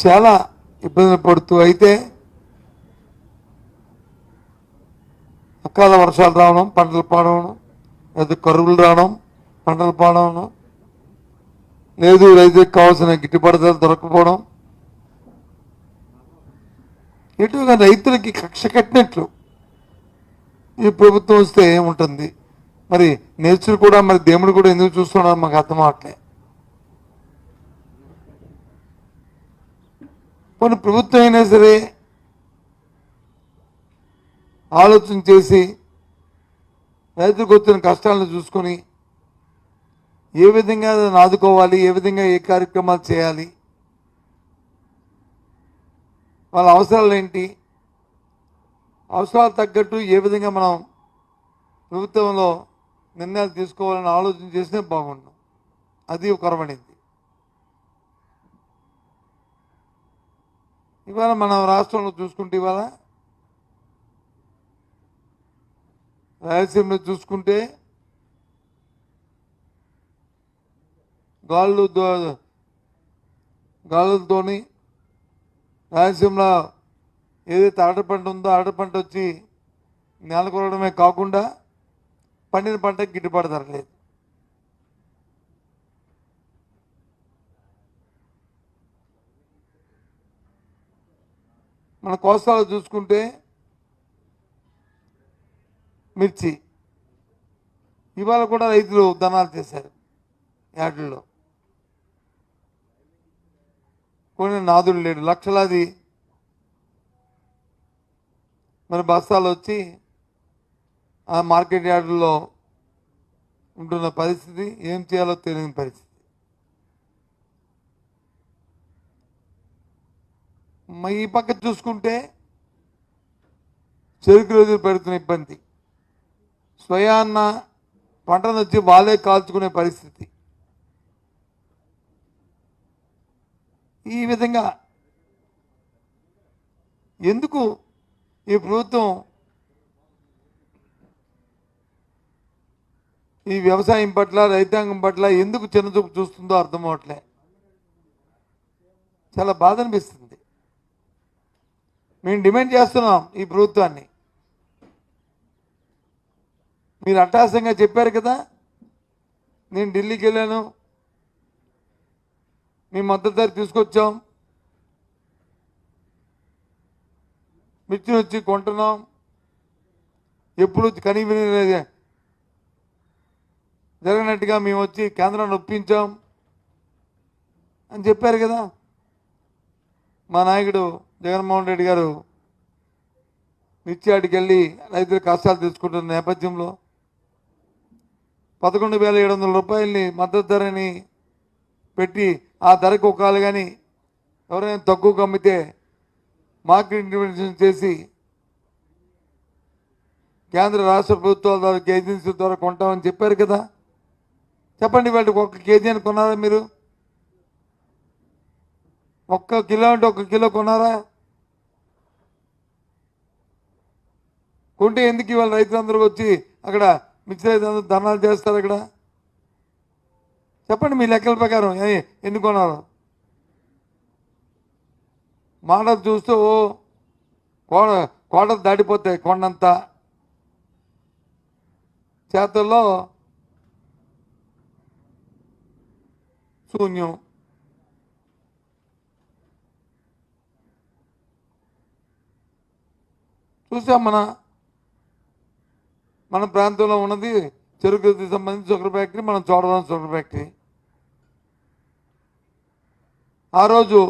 చాలా ఇబ్బందులు పడుతూ అయితే అకాల వర్షాలు రావడం, పంటలు పాడవడం, లేదా కరువులు రావడం, పంటలు పాడవడం, లేదు రైతులకు కావాల్సిన గిట్టుబాటు ధర దొరకపోవడం, ఎటుగా రైతులకి కక్ష కట్టినట్లు ఈ ప్రభుత్వం వస్తే ఏముంటుంది. మరి నేచర్ కూడా, మరి దేవుడు కూడా ఎందుకు చూస్తున్నాడు మాకు అర్థం అవట్లే. కొన్ని ప్రభుత్వం అయినా సరే ఆలోచన చేసి రైతులకు వచ్చిన కష్టాలను చూసుకొని ఏ విధంగా దాన్ని ఆదుకోవాలి, ఏ విధంగా ఏ కార్యక్రమాలు చేయాలి, వాళ్ళ అవసరాలు ఏంటి, అవసరాలు తగ్గట్టు ఏ విధంగా మనం ప్రభుత్వంలో నిర్ణయాలు తీసుకోవాలని ఆలోచన చేస్తే బాగుండు. అది కొరవడింది. ఇవాళ మన రాష్ట్రంలో చూసుకుంటే, ఇవాళ రాయలసీమలో చూసుకుంటే గాలులతోని రాయలసీమలో ఏదైతే అరటి పంట ఉందో అరటి పంట వచ్చి నెలకొరడమే కాకుండా పండిన పంటకి గిట్టుబాటు ధర లేదు. మన కోస్తాలో చూసుకుంటే మిర్చి ఇవాళ కూడా రైతులు ధనాలు చేశారు యార్డుల్లో. కొన్ని నాదులు లేడు, లక్షలాది మరి బస్తాలు వచ్చి ఆ మార్కెట్ యార్డుల్లో ఉంటున్న పరిస్థితి, ఏం చేయాలో తెలియని పరిస్థితి. ఈ పక్క చూసుకుంటే చెరుకు రోజులు పెడుతున్న ఇబ్బంది, స్వయాన్న పంటను వచ్చి వాళ్ళే కాల్చుకునే పరిస్థితి. ఈ విధంగా ఎందుకు ఈ ప్రభుత్వం ఈ వ్యవసాయం పట్ల, రైతాంగం పట్ల ఎందుకు చిన్నచూపు చూస్తుందో అర్థం అవట్లే. చాలా బాధ అనిపిస్తుంది. మేము డిమాండ్ చేస్తున్నాం ఈ ప్రభుత్వాన్ని. మీరు అట్టాసంగా చెప్పారు కదా, నేను ఢిల్లీకి వెళ్ళాను, మీ మద్దతు ధర తీసుకొచ్చాం, మిర్చిని వచ్చి కొంటున్నాం, ఎప్పుడు కనీవిని జరగనట్టుగా మేము వచ్చి కేంద్రాన్ని ఒప్పించాం అని చెప్పారు కదా. మా నాయకుడు జగన్మోహన్ రెడ్డి గారు మిర్చి ఆడికి వెళ్ళి రైతుల కష్టాలు తీసుకుంటున్న నేపథ్యంలో 11,700 రూపాయలని మద్దతు ధరని పెట్టి, ఆ ధరకు ఒకళ్ళు కానీ ఎవరైనా తక్కువకు అమ్మితే మార్కెట్ ఇంటర్వెన్షన్ చేసి కేంద్ర రాష్ట్ర ప్రభుత్వాల ద్వారా ఏజెన్సీ ద్వారా కొంటామని చెప్పారు కదా. చెప్పండి, వాటికి 1 కేజీ అని కొన్నారా మీరు? 1 కిలో అంటే 1 కిలో కొన్నారా? కొంటే ఎందుకు ఇవాళ రైతులందరూ వచ్చి అక్కడ మిర్చి రైతులందరూ ధర్నాలు చేస్తారు అక్కడ? చెప్పండి మీ లెక్కల ప్రకారం ఎన్ని కొన్నారు? మాటలు చూస్తూ కోట దాటిపోతాయి కొండంతా, చేతుల్లో శూన్యం. చూసాం మన ప్రాంతంలో ఉన్నది చెరుకుకి సంబంధించి షుగర్ ఫ్యాక్టరీ, మనం చోడవరం షుగర్ ఫ్యాక్టరీ. ఆ రోజు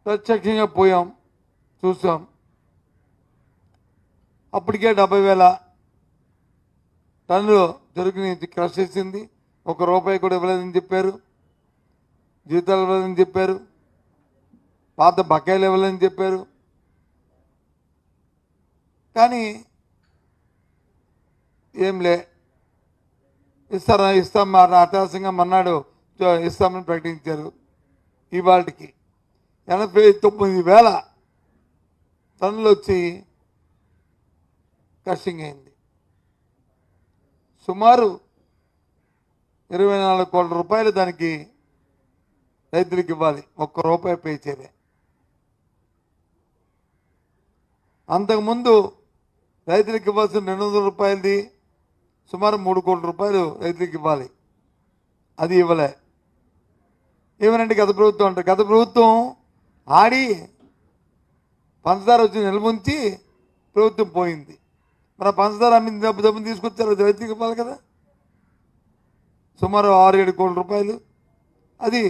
ప్రత్యక్షంగా పోయాం, చూసాం. అప్పటికే 70,000 టన్నులు చెరుకుని క్రష్ చేసింది. 1 రూపాయి కూడా ఇవ్వలేదని చెప్పారు, జీతాలు ఇవ్వలేదని చెప్పారు, పాత బకాయిలు ఇవ్వలేదని చెప్పారు. కానీ ఏంలే, ఇస్తాం అటాసంగా మన్నాడు ఇస్తామని ప్రకటించారు. ఇవాళకి 89,000 టన్నులు వచ్చి క్రషింగ్ అయింది. సుమారు 24 కోట్ల రూపాయలు దానికి రైతులకు ఇవ్వాలి, ₹1 పే చేయలే. అంతకుముందు రైతులకు ఇవ్వాల్సిన ₹200 సుమారు ₹3 కోట్ల రైతులకు ఇవ్వాలి, అది ఇవ్వలే. ఏమనంటే గత ప్రభుత్వం అంటారు. గత ప్రభుత్వం ఆడి పంచదార వచ్చి నిల్ముంచి ప్రభుత్వం పోయింది. మన పంచదార అమ్మింది డబ్బుని తీసుకొచ్చారు, అది రైతులకు ఇవ్వాలి కదా. సుమారు ₹6-7 కోట్ల అది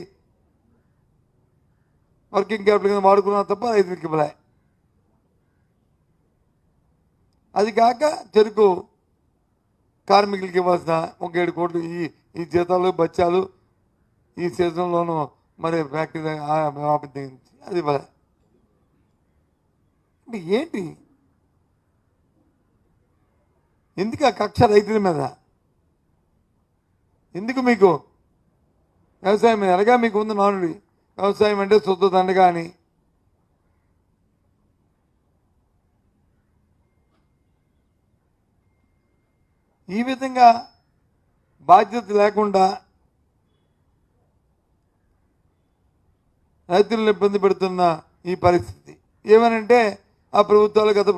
వర్కింగ్ క్యాపిటల్ కింద వాడుకున్నా తప్ప రైతులకు ఇవ్వలే. అది కాక చెరుకు కార్మికులకి ఇవ్వాల్సిన ₹7 కోట్లు ఈ జీతాలు బత్యాలు ఈ సీజన్లోనూ మరి ఫ్యాక్టరీ అది ఇవ్వలే. అంటే ఏంటి, ఎందుకు ఆ కక్ష రైతుల మీద? ఎందుకు మీకు వ్యవసాయం మీద ఎలాగా మీకు ఉంది నానుడి, వ్యవసాయం అంటే సొంత దండగా అని. ఈ విధంగా బాధ్యత లేకుండా రైతులను ఇబ్బంది పెడుతున్న ఈ పరిస్థితి ఏమనంటే ఆ ప్రభుత్వాలు గత